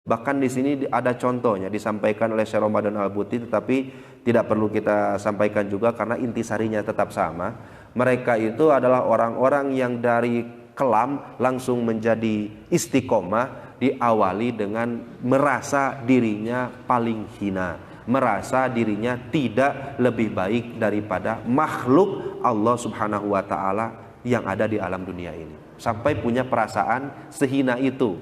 Bahkan di sini ada contohnya disampaikan oleh Syekh Ramadan Al-Buti, tetapi tidak perlu kita sampaikan juga karena intisarinya tetap sama. Mereka itu adalah orang-orang yang dari kelam langsung menjadi istiqomah, diawali dengan merasa dirinya paling hina, merasa dirinya tidak lebih baik daripada makhluk Allah Subhanahu wa taala yang ada di alam dunia ini. Sampai punya perasaan sehina itu.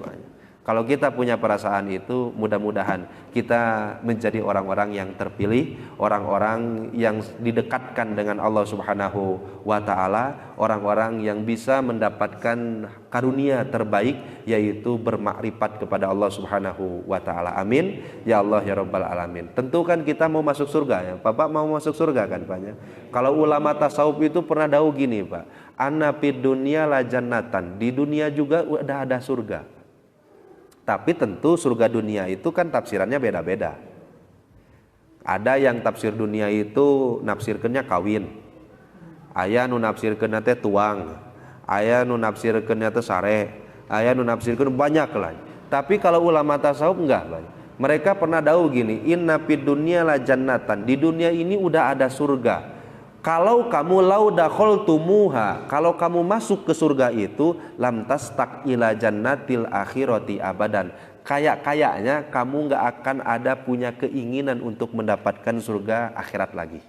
Kalau kita punya perasaan itu, mudah-mudahan kita menjadi orang-orang yang terpilih, orang-orang yang didekatkan dengan Allah Subhanahu wa taala, orang-orang yang bisa mendapatkan karunia terbaik, yaitu bermakrifat kepada Allah Subhanahu wa taala. Amin ya Allah ya rabbal alamin. Tentu kan kita mau masuk surga ya. Bapak mau masuk surga kan Pak ya? Kalau ulama tasawuf itu pernah tahu gini Pak, anna fid dunya la jannatan, di dunia juga udah ada surga. Tapi tentu surga dunia itu kan tafsirannya beda-beda. Ada yang tafsir dunia itu nafsirkannya kawin, aya nu nafsirkeun teh tuang, aya nu nafsirkeun teh sare, aya nu nafsirkeun banyak lah. Tapi kalau ulama tasawuf enggak, mereka pernah tahu gini, inna fid dunya la jannatan, di dunia ini udah ada surga. Kalau kamu lau dakhaltumuha, kalau kamu masuk ke surga itu, lam tastaq ila jannatil akhirati abadan. Kayak-kayaknya kamu nggak akan ada punya keinginan untuk mendapatkan surga akhirat lagi.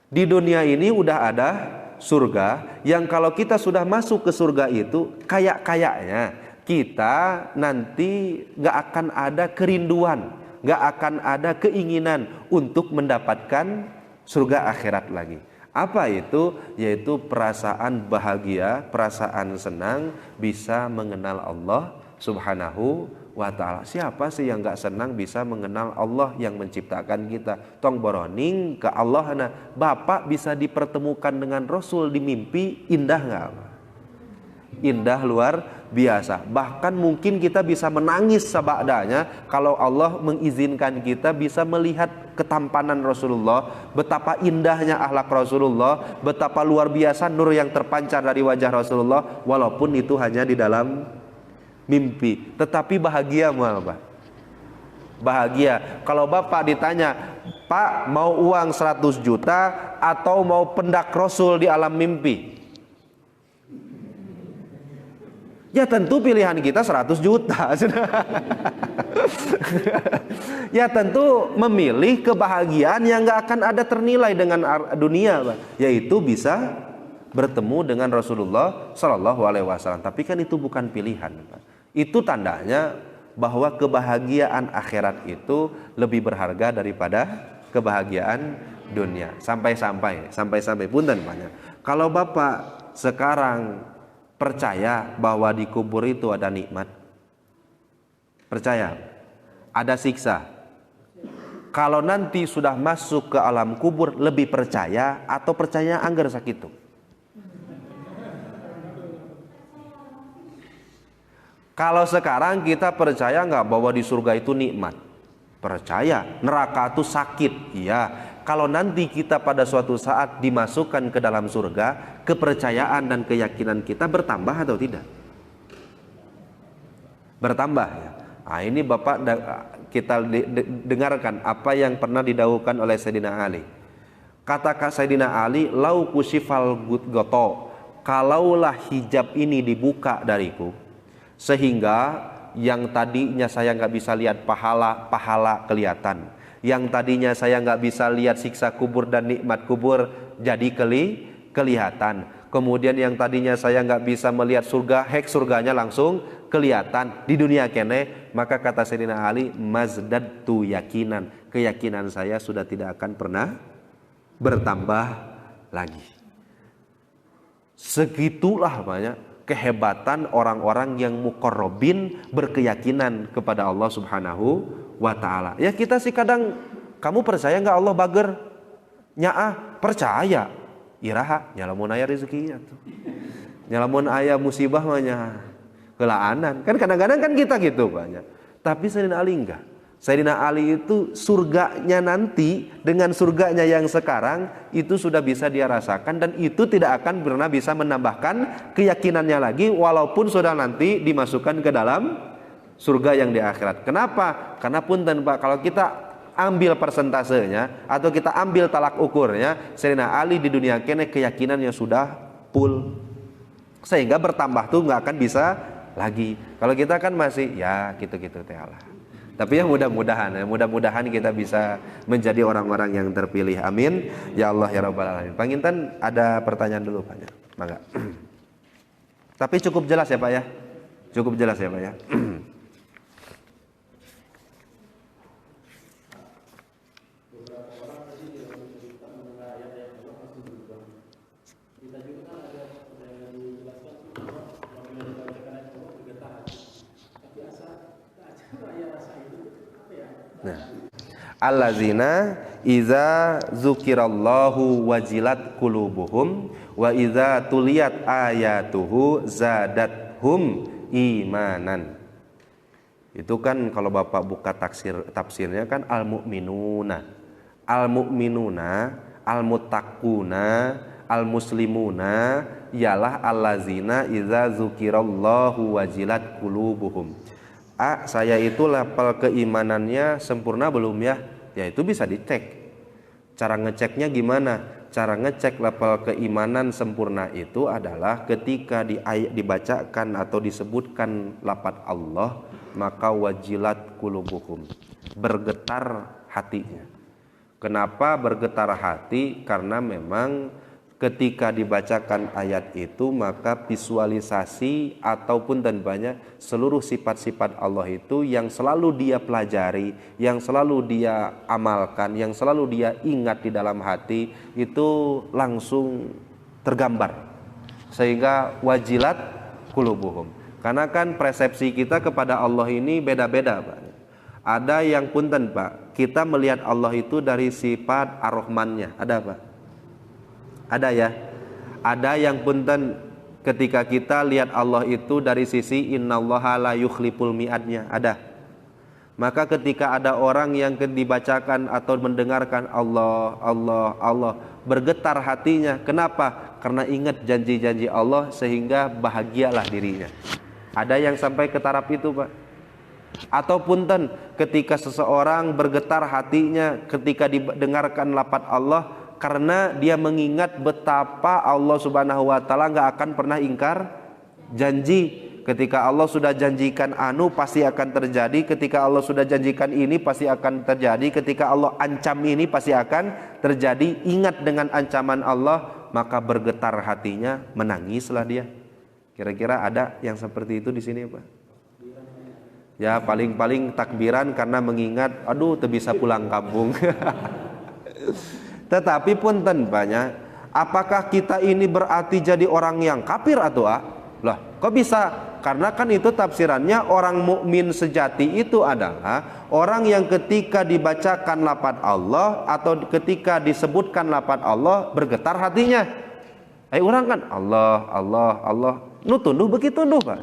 Di dunia ini udah ada surga yang kalau kita sudah masuk ke surga itu, kayak-kayaknya kita nanti nggak akan ada kerinduan, nggak akan ada keinginan untuk mendapatkan surga akhirat lagi. Apa itu? Yaitu perasaan bahagia, perasaan senang bisa mengenal Allah Subhanahu wa ta'ala. Siapa sih yang gak senang bisa mengenal Allah yang menciptakan kita? Tong boroning ke Allah. Nah, Bapak bisa dipertemukan dengan Rasul di mimpi, indah gak? Indah luar biasa. Bahkan mungkin kita bisa menangis sabadanya kalau Allah mengizinkan kita bisa melihat ketampanan Rasulullah, betapa indahnya akhlak Rasulullah, betapa luar biasa nur yang terpancar dari wajah Rasulullah, walaupun itu hanya di dalam mimpi. Tetapi bahagia Pak. Bahagia. Kalau Bapak ditanya, Pak mau uang 100 juta atau mau pendak Rasul di alam mimpi? Ya tentu pilihan kita 100 juta. Ya tentu memilih kebahagiaan yang gak akan ada ternilai dengan dunia, Pak. Yaitu bisa bertemu dengan Rasulullah Shallallahu Alaihi Wasallam. Tapi kan itu bukan pilihan, Pak. Itu tandanya bahwa kebahagiaan akhirat itu lebih berharga daripada kebahagiaan dunia. Sampai-sampai punten Pak. Kalau Bapak sekarang percaya bahwa di kubur itu ada nikmat, percaya ada siksa, kalau nanti sudah masuk ke alam kubur lebih percaya atau percaya anggar sakitu? Kalau sekarang kita percaya nggak bahwa di surga itu nikmat? Percaya. Neraka itu sakit, iya. Kalau nanti kita pada suatu saat dimasukkan ke dalam surga, kepercayaan dan keyakinan kita bertambah atau tidak? Bertambah ya. Nah, ini Bapak kita dengarkan apa yang pernah didawuhkan oleh Sayyidina Ali. Kata Sayyidina Ali, lau kusifal goto, kalaulah hijab ini dibuka dariku, sehingga yang tadinya saya nggak bisa lihat pahala kelihatan, yang tadinya saya nggak bisa lihat siksa kubur dan nikmat kubur jadi kelihatan. Kemudian yang tadinya saya nggak bisa melihat surga, surganya langsung kelihatan di dunia kene. Maka kata Sayyidina Ali, mazdadtu yakinan, keyakinan saya sudah tidak akan pernah bertambah lagi. Segitulah banyak kehebatan orang-orang yang muqarrabin, berkeyakinan kepada Allah Subhanahu wa ta'ala. Ya kita sih kadang, kamu percaya nggak Allah bager? Nyaah, percaya. Iraha, nyalamun aya rezeki atuh. Nyalamun aya musibah mah nya kelaanan. Kan kadang-kadang kan kita gitu banyak. Tapi Sayyidina Ali enggak. Sayyidina Ali itu surganya nanti dengan surganya yang sekarang itu sudah bisa dia rasakan, dan itu tidak akan pernah bisa menambahkan keyakinannya lagi walaupun sudah nanti dimasukkan ke dalam surga yang di akhirat. Kenapa? Karena punten Pak, kalau kita ambil persentasenya atau kita ambil talak ukurnya, Sayyidina Ali di dunia kene keyakinannya sudah full, sehingga bertambah tuh nggak akan bisa lagi. Kalau kita kan masih ya gitu-gitu teh Allah. Tapi ya mudah-mudahan kita bisa menjadi orang-orang yang terpilih. Amin ya Allah ya Rabbal alamin. Panginten ada pertanyaan dulu Pak ya. Mangga. Tapi cukup jelas ya Pak ya. Cukup jelas ya Pak ya. Nah, allazina iza zukirallahu wajilat qulubuhum wa iza tuliyat ayatuhu zadathum imanan. Itu kan kalau Bapak buka tafsirnya kan al-mu'minuna, al-muttaquna, al-muslimuna ialah allazina iza zukirallahu wajilat qulubuhum. Saya itu level keimanannya sempurna belum ya? Ya itu bisa dicek. Cara ngeceknya gimana? Cara ngecek level keimanan sempurna itu adalah ketika dibacakan atau disebutkan lafaz Allah, maka wajilat qulubuhum, bergetar hatinya. Kenapa bergetar hati? Karena memang ketika dibacakan ayat itu maka visualisasi ataupun dan banyak seluruh sifat-sifat Allah itu yang selalu dia pelajari, yang selalu dia amalkan, yang selalu dia ingat di dalam hati itu langsung tergambar, sehingga wajilat qulubuhum. Karena kan persepsi kita kepada Allah ini beda-beda Pak. Ada yang punten Pak, kita melihat Allah itu dari sifat ar-Rahmannya, ada Pak? Ada ya. Ada yang punten ketika kita lihat Allah itu dari sisi innallaha la yukhliful mi'adnya, ada. Maka ketika ada orang yang dibacakan atau mendengarkan Allah, Allah, Allah, bergetar hatinya. Kenapa? Karena ingat janji-janji Allah sehingga bahagialah dirinya. Ada yang sampai ke taraf itu Pak. Atau punten ketika seseorang bergetar hatinya ketika didengarkan lafaz Allah, karena dia mengingat betapa Allah Subhanahu wa taala enggak akan pernah ingkar janji. Ketika Allah sudah janjikan anu pasti akan terjadi, ketika Allah sudah janjikan ini pasti akan terjadi, ketika Allah ancam ini pasti akan terjadi. Ingat dengan ancaman Allah, maka bergetar hatinya, menangislah dia. Kira-kira ada yang seperti itu di sini Pak? Ya paling-paling takbiran karena mengingat aduh teu bisa pulang kampung. Tetapi punten banyak, apakah kita ini berarti jadi orang yang kafir atau lah kok bisa? Karena kan itu tafsirannya orang mukmin sejati itu adalah orang yang ketika dibacakan lafaz Allah atau ketika disebutkan lafaz Allah bergetar hatinya. Orang kan Allah, Allah, Allah, nu tunduh beki tunduh Pak.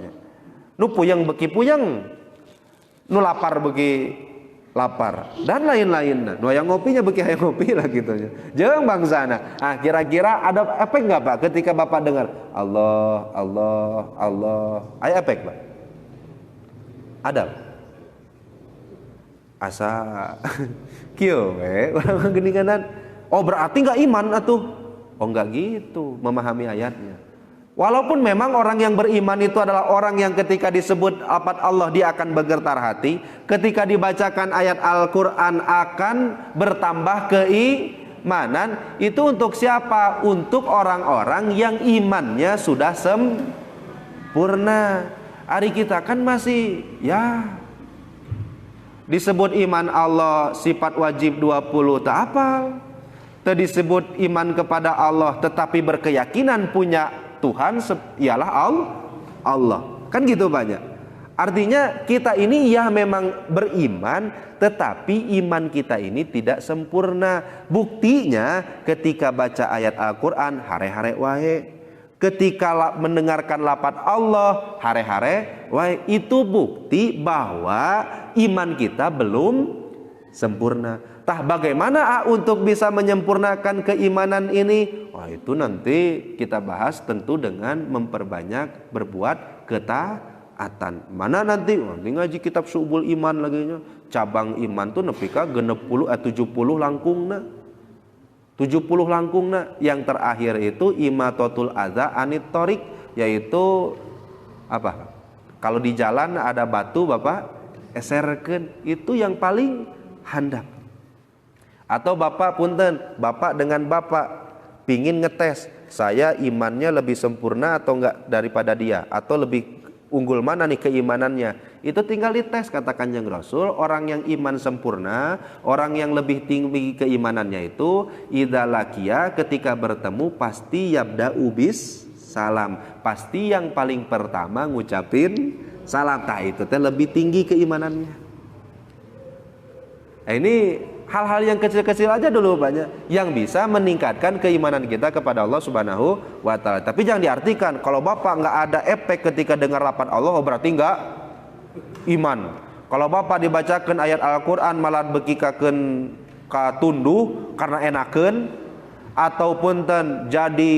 Nu puyeng beki puyeng, nu lapar beki lapar dan lain-lain. Nu yang ngopinya beki hayang ngopi lah gitu nya. Jeung bangsana. Kira-kira ada efek enggak Pak ketika Bapak dengar Allah, Allah, Allah? Aya efek Pak? Ada. Asa kieu we urang geuninganan. Oh berarti enggak iman atuh. Oh enggak gitu memahami ayatnya. Walaupun memang orang yang beriman itu adalah orang yang ketika disebut lafaz Allah dia akan bergetar hati, ketika dibacakan ayat Al-Qur'an akan bertambah keimanan. Itu untuk siapa? Untuk orang-orang yang imannya sudah sempurna. Hari kita kan masih ya disebut iman Allah sifat wajib 20 tak apal. Teu disebut iman kepada Allah tetapi berkeyakinan punya Tuhan ialah Allah. Kan gitu banyak. Artinya kita ini ya memang beriman, tetapi iman kita ini tidak sempurna. Buktinya ketika baca ayat Al-Quran hare-hare wae, ketika mendengarkan lafaz Allah hare-hare wae, itu bukti bahwa iman kita belum sempurna. Tah bagaimana untuk bisa menyempurnakan keimanan ini? Wah itu nanti kita bahas tentu dengan memperbanyak berbuat ketaatan. taatan. Mana nanti ngaji kitab Syu'bul Iman lagi nya. Cabang iman tuh nepi ka 70 langkungna. 70 langkungna. Yang terakhir itu imatatul adza anit thoriq, yaitu apa? Kalau di jalan ada batu Bapak eserkeun, itu yang paling handap. Atau Bapak punten, Bapak dengan Bapak pingin ngetes, saya imannya lebih sempurna atau enggak daripada dia, atau lebih unggul mana nih keimanannya, itu tinggal dites. Kata Kanjeng Rasul, orang yang iman sempurna, orang yang lebih tinggi keimanannya itu idza laqiya, ketika bertemu pasti yabda'u bis salam, pasti yang paling pertama ngucapin salam. Nah itu teh lebih tinggi keimanannya. Ini hal-hal yang kecil-kecil aja dulu banyak yang bisa meningkatkan keimanan kita kepada Allah Subhanahu wa Ta'ala. Tapi jangan diartikan kalau Bapak nggak ada efek ketika dengar lapan Allah, oh berarti nggak iman. Kalau Bapak dibacakan ayat Al-Quran malah bekikakeun ka tunduh karena enakeun, ataupun jadi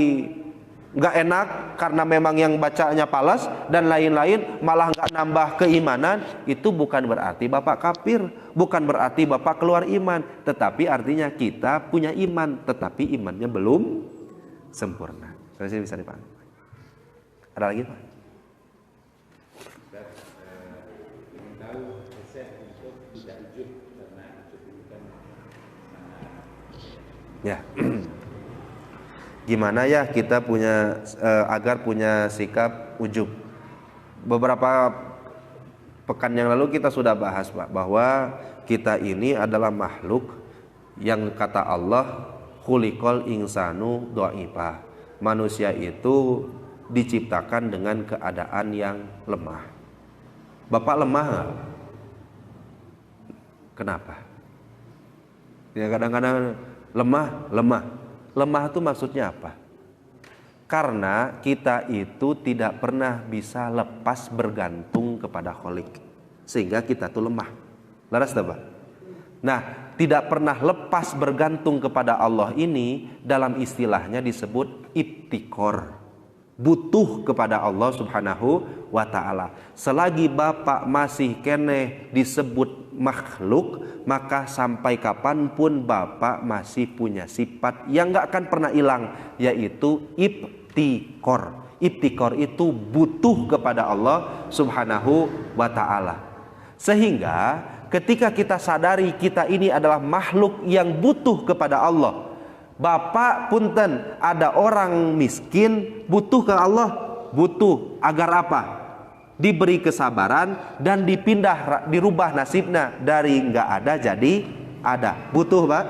nggak enak karena memang yang bacanya palas dan lain-lain, malah nggak nambah keimanan, itu bukan berarti Bapak kafir, bukan berarti Bapak keluar iman, tetapi artinya kita punya iman, tetapi imannya belum sempurna. Saya bisa dipahami. Ada lagi Pak? Ingin tahu resep untuk tidak ujub, karena ujub itu kan ya. Gimana ya kita punya agar punya sikap ujub. Beberapa pekan yang lalu kita sudah bahas Pak, bahwa kita ini adalah makhluk yang kata Allah khuliqal insanu dha'ifa. Manusia itu diciptakan dengan keadaan yang lemah. Bapak lemah gak? Kenapa? Ya kadang-kadang lemah. Lemah itu maksudnya apa? Karena kita itu tidak pernah bisa lepas bergantung kepada Khalik, sehingga kita tuh lemah. Laras Pak? Nah, tidak pernah lepas bergantung kepada Allah ini dalam istilahnya disebut ibtikor, butuh kepada Allah Subhanahu wa Ta'ala. Selagi Bapak masih keneh disebut makhluk, maka sampai kapanpun Bapak masih punya sifat yang gak akan pernah hilang, yaitu ibtikor. Ibtikor itu butuh kepada Allah Subhanahu wa Ta'ala. Sehingga ketika kita sadari kita ini adalah makhluk yang butuh kepada Allah, Bapak punten, ada orang miskin butuh ke Allah, butuh agar apa? Diberi kesabaran dan dirubah nasibnya dari nggak ada jadi ada. Butuh Pak?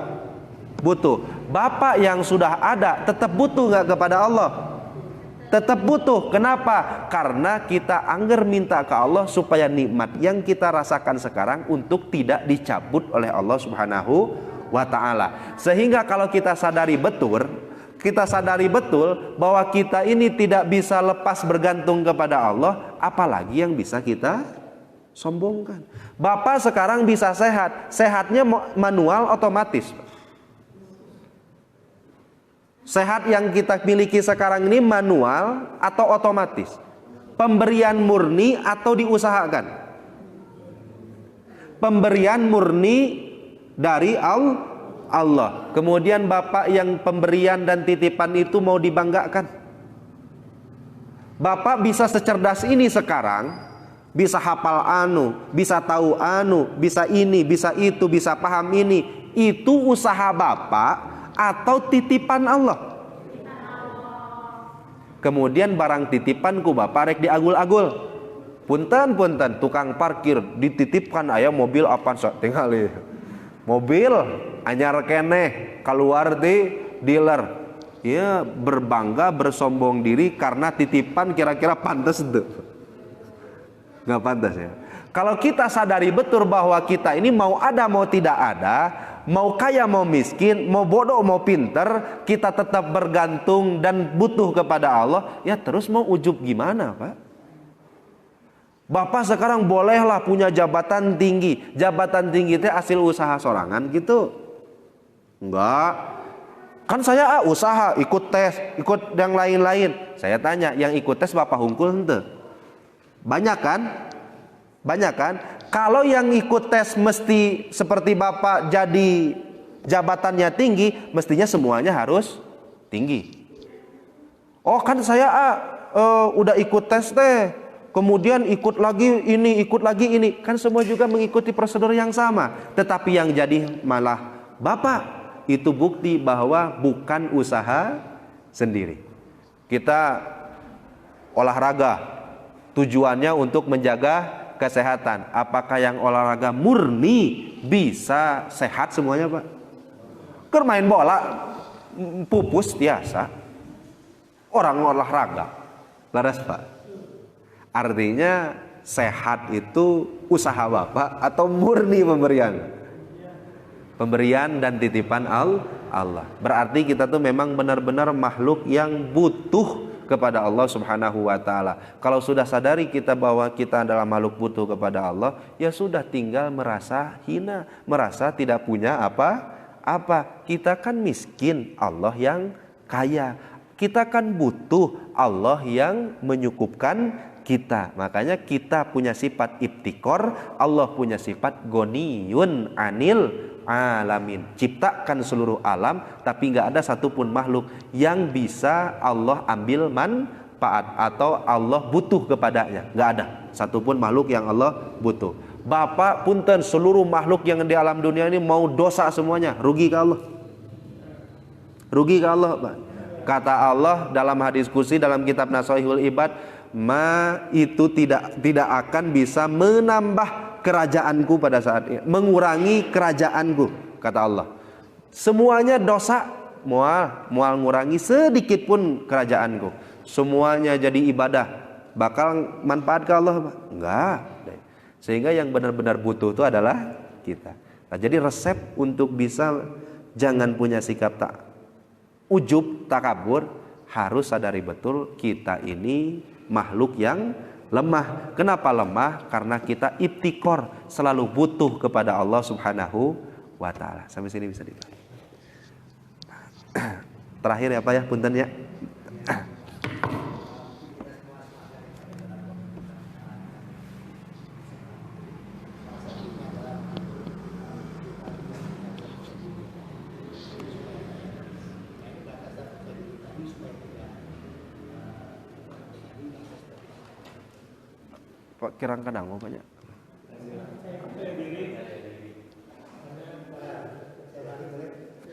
Butuh. Bapak yang sudah ada tetap butuh nggak kepada Allah? Tetap butuh. Kenapa? Karena kita angger minta ke Allah supaya nikmat yang kita rasakan sekarang untuk tidak dicabut oleh Allah Subhanahu wa Ta'ala. Sehingga kalau kita sadari betul bahwa kita ini tidak bisa lepas bergantung kepada Allah, apalagi yang bisa kita sombongkan. Bapak sekarang bisa sehat, sehatnya manual otomatis. Sehat yang kita miliki sekarang ini manual atau otomatis? Pemberian murni atau diusahakan? Pemberian murni dari Allah. Kemudian Bapak yang pemberian dan titipan itu mau dibanggakan. Bapak bisa secerdas ini sekarang, bisa hafal anu, bisa tahu anu, bisa ini, bisa itu, bisa paham ini. Itu usaha Bapak atau titipan Allah? Kemudian barang titipanku Bapak rek diagul-agul. Punten tukang parkir dititipkan aya mobil Avanza tinggali. Mobil anyar keneh keluar di dealer, ya berbangga bersombong diri karena titipan, kira-kira pantas tuh? Nggak pantas ya. Kalau kita sadari betul bahwa kita ini mau ada mau tidak ada, mau kaya mau miskin, mau bodoh mau pinter, kita tetap bergantung dan butuh kepada Allah, ya terus mau ujub gimana Pak? Bapak sekarang bolehlah punya jabatan tinggi. Jabatan tinggi itu hasil usaha sorangan gitu? Enggak. Kan saya usaha, ikut tes, ikut yang lain-lain. Saya tanya, yang ikut tes Bapak hungkul ente? Banyak kan? Banyak kan? Kalau yang ikut tes mesti seperti Bapak jadi jabatannya tinggi, mestinya semuanya harus tinggi. Oh kan saya udah ikut tes teh, kemudian ikut lagi ini, kan semua juga mengikuti prosedur yang sama. Tetapi yang jadi malah Bapak, itu bukti bahwa bukan usaha sendiri. Kita olahraga, tujuannya untuk menjaga kesehatan. Apakah yang olahraga murni bisa sehat semuanya, Pak? Keur main bola pupus biasa. Orang olahraga laras, Pak. Artinya sehat itu usaha Bapak atau murni pemberian dan titipan Allah. Berarti kita tuh memang benar-benar makhluk yang butuh kepada Allah Subhanahu wa taala. Kalau sudah sadari kita bahwa kita adalah makhluk butuh kepada Allah, ya sudah, tinggal merasa hina, merasa tidak punya apa-apa. Kita kan miskin, Allah yang kaya. Kita kan butuh, Allah yang menyukupkan kita. Makanya kita punya sifat ibtikor, Allah punya sifat goniyun anil alamin. Ciptakan seluruh alam, tapi nggak ada satupun makhluk yang bisa Allah ambil manfaat atau Allah butuh kepadanya. Nggak ada satupun makhluk yang Allah butuh. Bapak punten, seluruh makhluk yang di alam dunia ini mau dosa semuanya, rugi ke Allah. Rugi ke Allah, Pak. Kata Allah dalam hadis qudsi dalam kitab Nashihul Ibad, itu tidak akan bisa menambah kerajaanku pada saat ini, mengurangi kerajaanku, kata Allah. Semuanya dosa, mual ngurangi sedikit pun kerajaanku. Semuanya jadi ibadah, bakal manfaat ke Allah, Pak? Enggak. Sehingga yang benar-benar butuh itu adalah kita. Nah, jadi resep untuk bisa jangan punya sikap ujub, takabur, harus sadari betul kita ini makhluk yang lemah. Kenapa lemah? Karena kita ibtikor, selalu butuh kepada Allah Subhanahu wa taala. Sampai sini bisa dibahas. Terakhir ya Pak ya, punten ya. Pak kirang kadang banyak.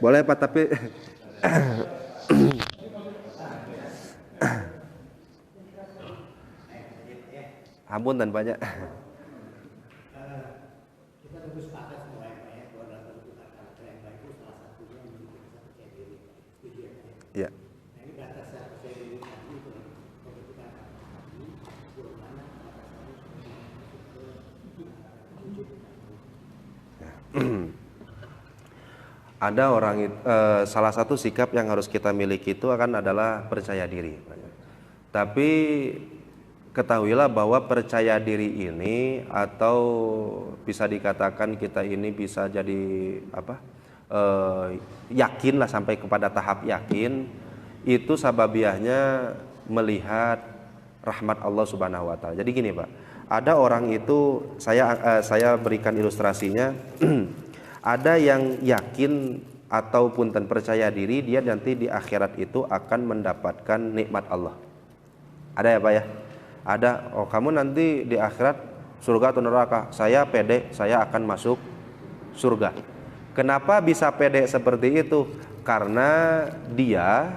Boleh Pak, tapi ampun dan banyak. Kita tentu sepakat semua ya Pak ya, bahwa dalam bentuk kata yang baik itu salah satunya yang bisa percaya diri. Setuju ya Pak ya? Ya. Nah ini batas percaya diri tadi itu pembentukan kata tadi, sejauh mana batas tadi Ada orang salah satu sikap yang harus kita miliki itu adalah percaya diri. Tapi ketahuilah bahwa percaya diri ini, atau bisa dikatakan kita ini bisa jadi yakin lah, sampai kepada tahap yakin, itu sababiahnya melihat rahmat Allah Subhanahu wa taala. Jadi gini Pak, ada orang itu, saya berikan ilustrasinya. Ada yang yakin ataupun percaya diri dia nanti di akhirat itu akan mendapatkan nikmat Allah. Ada ya Pak ya? Ada, oh kamu nanti di akhirat surga atau neraka? Saya pede, saya akan masuk surga. Kenapa bisa pede seperti itu? Karena dia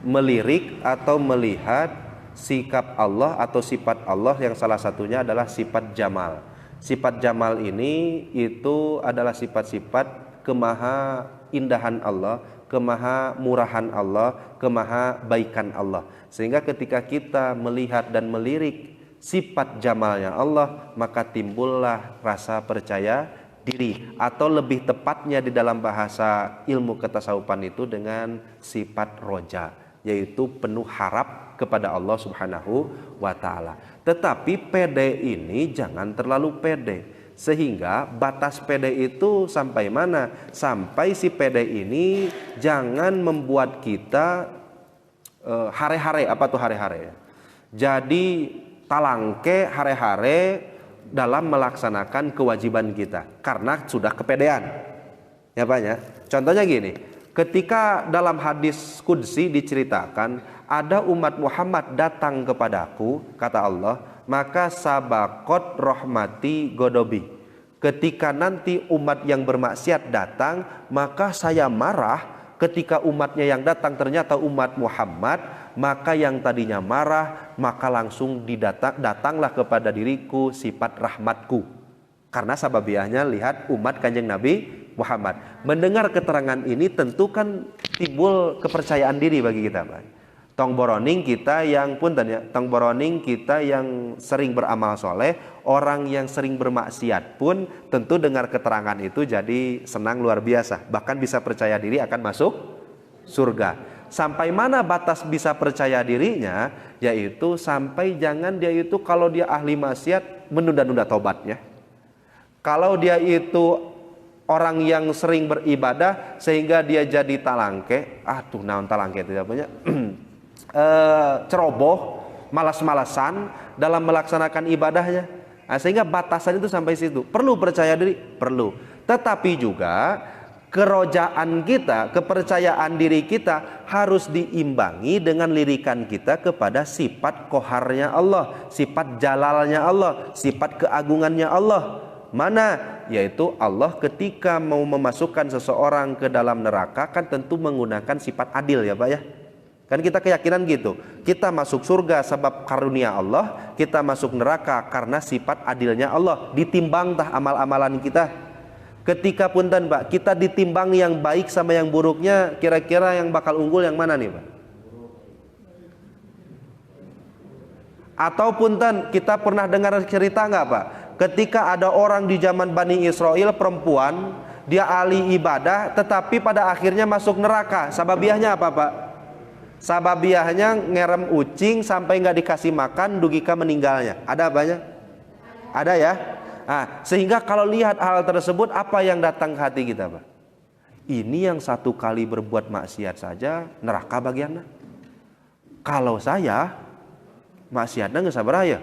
melirik atau melihat sikap Allah atau sifat Allah yang salah satunya adalah sifat jamal. Sifat jamal ini itu adalah sifat-sifat kemaha indahan Allah, kemaha murahan Allah, kemaha baikan Allah. Sehingga ketika kita melihat dan melirik sifat jamalnya Allah, maka timbullah rasa percaya diri, atau lebih tepatnya di dalam bahasa ilmu ketasawufan itu dengan sifat roja, yaitu penuh harap kepada Allah Subhanahu wa taala. Tetapi pede ini jangan terlalu pede, sehingga batas pede itu sampai mana? Sampai si pede ini jangan membuat kita hare-hare. Apa tuh hare-hare? Jadi talangke hare-hare dalam melaksanakan kewajiban kita karena sudah kepedean. Ya Pak ya. Contohnya gini, ketika dalam hadis qudsi diceritakan ada umat Muhammad datang kepadaku, kata Allah, maka sabakot rahmati godobi. Ketika nanti umat yang bermaksiat datang, maka saya marah. Ketika umatnya yang datang ternyata umat Muhammad, maka yang tadinya marah, maka langsung datanglah kepada diriku sifat rahmatku. Karena sababiahnya lihat umat Kanjeng Nabi Muhammad. Mendengar keterangan ini tentu kan timbul kepercayaan diri bagi kita, Pak. Tong boroning kita yang tong boroning kita yang sering beramal soleh, orang yang sering bermaksiat pun tentu dengar keterangan itu jadi senang luar biasa. Bahkan bisa percaya diri akan masuk surga. Sampai mana batas bisa percaya dirinya? Yaitu sampai jangan dia itu kalau dia ahli maksiat menunda-nunda taubatnya. Kalau dia itu orang yang sering beribadah sehingga dia jadi talangke, naon talangke tidak punya. Ceroboh, malas-malasan dalam melaksanakan ibadahnya. Sehingga batasan itu sampai situ. Perlu percaya diri? Perlu. Tetapi juga kerojaan kita, kepercayaan diri kita harus diimbangi dengan lirikan kita kepada sifat koharnya Allah, sifat jalalnya Allah, sifat keagungannya Allah. Mana? Yaitu Allah ketika mau memasukkan seseorang ke dalam neraka kan tentu menggunakan sifat adil ya Pak ya. Kan kita keyakinan gitu. Kita masuk surga sebab karunia Allah, kita masuk neraka karena sifat adilnya Allah. Ditimbang tah amal-amalan kita. Ketika punten Pak, kita ditimbang yang baik sama yang buruknya, kira-kira yang bakal unggul yang mana nih Pak? Atau punten, kita pernah dengar cerita nggak Pak? Ketika ada orang di zaman Bani Israel perempuan, dia ahli ibadah, tetapi pada akhirnya masuk neraka. Sababiahnya apa Pak? Sababiahnya ngerem ucing sampai nggak dikasih makan, dugika meninggalnya. Ada apanya? Ada ya. Sehingga kalau lihat hal tersebut, apa yang datang ke hati kita Pak? Ini yang satu kali berbuat maksiat saja neraka bagiannya. Kalau saya maksiatnya nggak sabar ya,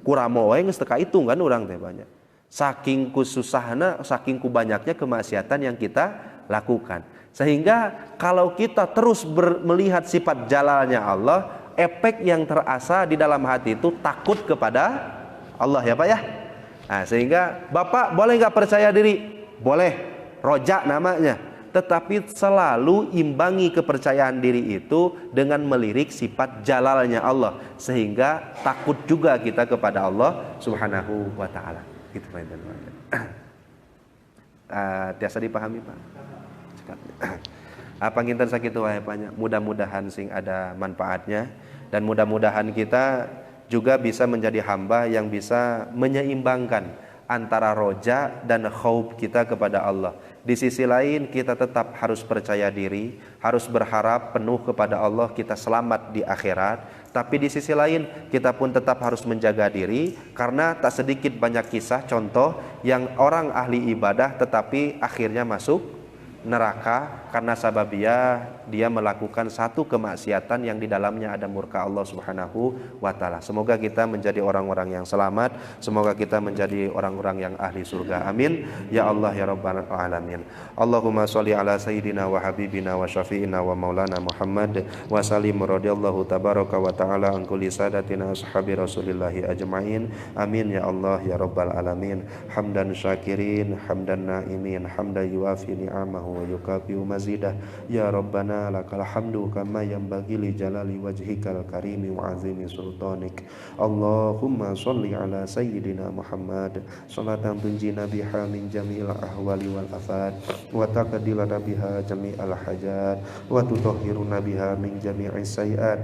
kuramo wae geus teka hitung kan orang teh banyak. Saking kususahna, saking kubanyaknya kemaksiatan yang kita lakukan. Sehingga kalau kita terus melihat sifat jalalnya Allah, efek yang terasa di dalam hati itu takut kepada Allah ya Pak ya. Sehingga Bapak boleh nggak percaya diri? Boleh, rojak namanya. Tetapi selalu imbangi kepercayaan diri itu dengan melirik sifat jalalnya Allah. Sehingga takut juga kita kepada Allah subhanahu wa ta'ala. Gitu Pak. Biasa dipahami Pak? Apa nginten sakitu wae banyak. Mudah-mudahan sing ada manfaatnya dan mudah-mudahan kita juga bisa menjadi hamba yang bisa menyeimbangkan antara roja dan khauf kita kepada Allah. Di sisi lain kita tetap harus percaya diri, harus berharap penuh kepada Allah kita selamat di akhirat. Tapi di sisi lain kita pun tetap harus menjaga diri, karena tak sedikit banyak kisah contoh yang orang ahli ibadah tetapi akhirnya masuk neraka karena sababiah dia melakukan satu kemaksiatan yang di dalamnya ada murka Allah subhanahu wa ta'ala. Semoga kita menjadi orang-orang yang selamat, semoga kita menjadi orang-orang yang ahli surga, amin ya Allah ya rabbal alamin. Allahumma sholli ala sayyidina wa habibina wa syafi'ina wa maulana Muhammad wa salim radhiyallahu tabaraka wa ta'ala an kulli sadatina ashabi rasulillahi ajma'in, amin ya Allah ya rabbal alamin. Hamdan syakirin, hamdan naimin, hamdan yuafi ni'amahu wa yukafiu mazidah. Ya Rabbana lakal hamdu kama yanbaghi li jalali wajhikal karimi wa azimi sultanik. Allahumma sholli ala sayyidina Muhammad salatan tunjina biha min jami'il ahwali wal afat wa taqdilana biha jami'al hajat wa tutahhiruna biha min jami'is sayiat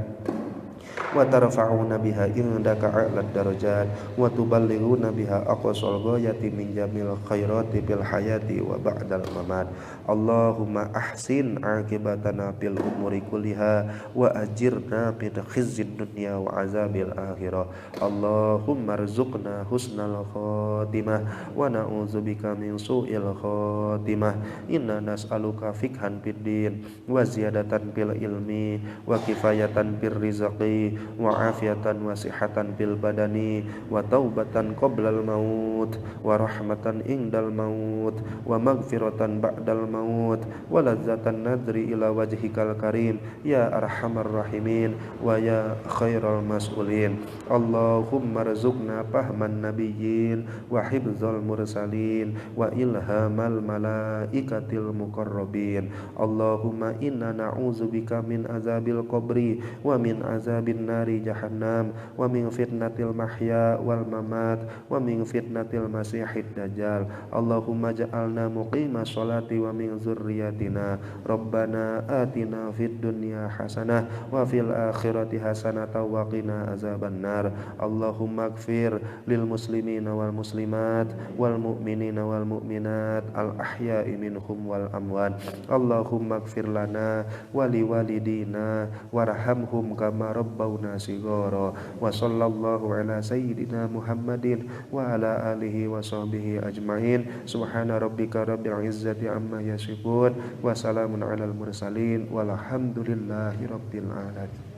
wa tarfa'una biha indaka a'lad darajat wa tuballighuna biha aqsal ghayati min jamil khairati fil hayati wa ba'dal mamat. Allahumma ahsin aqibatana fil umuri kulliha wa ajirna min khizyid dunya wa azabil akhirah. Allahumma rzuqna husnal khatimah wa na'udzubika min su'il khatimah. Inna nas'aluka fikhan fid din wa ziyadatan fil ilmi wa kifayatan fir rizqi qalbi wa afiatan wa sihatan fil badani wa taubatan qoblal maut wa rahmatan indal maut wa maghfiratan ba'dal maut wa ladzatan nadri ila wajhikal karim ya arhamar rahimin wa ya khairal mas'ulin. Allahumma rzuqna fahman nabiyyin wa hifdzal mursalin wa ilhamal malaikatil muqarrabin. Allahumma inna na'udzubika min azabil qabri wa min azabin nari jahannam wa min fitnatil mahya wal mamat wa min fitnatil masihid dajjal. Allahumma ja'alna muqima sholati wa min zurriyatina rabbana atina fid dunya hasanah wa fil akhirati hasanah wa qina azabannar. Allahumma ighfir lil muslimina wal muslimat wal mu'minina wal mu'minat al ahya'i minhum wal amwat. Allahumma ighfir lana wa li walidina warhamhum kama rabbawna shighara. Wa sallallahu ala sayyidina Muhammadin wa ala alihi wa sahbihi ajma'in. Subhana rabbika rabbil izzati amma yasifun wa salamun alal mursalin walhamdulillahi rabbil alamin.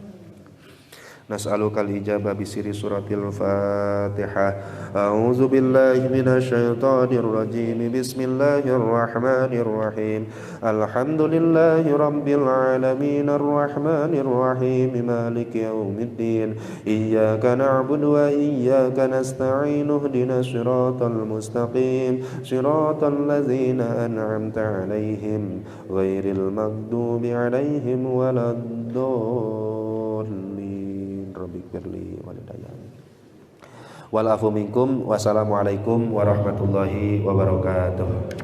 Nas'alukal ijabah bisiri suratil Fatihah. A'udzu billahi minasyaitonir rajim. Bismillahirrahmanirrahim. Alhamdulillahi rabbil alamin arrahmanir rahim maliki yaumiddin. Iyyaka na'budu wa iyyaka nasta'in. Ihdinas siratal mustaqim. Siratal ladzina an'amta 'alaihim ghairil maghdubi 'alaihim waladdallin. Rabbikfirli walidayya wal afu minkum. Wassalamualaikum warahmatullahi wabarakatuh.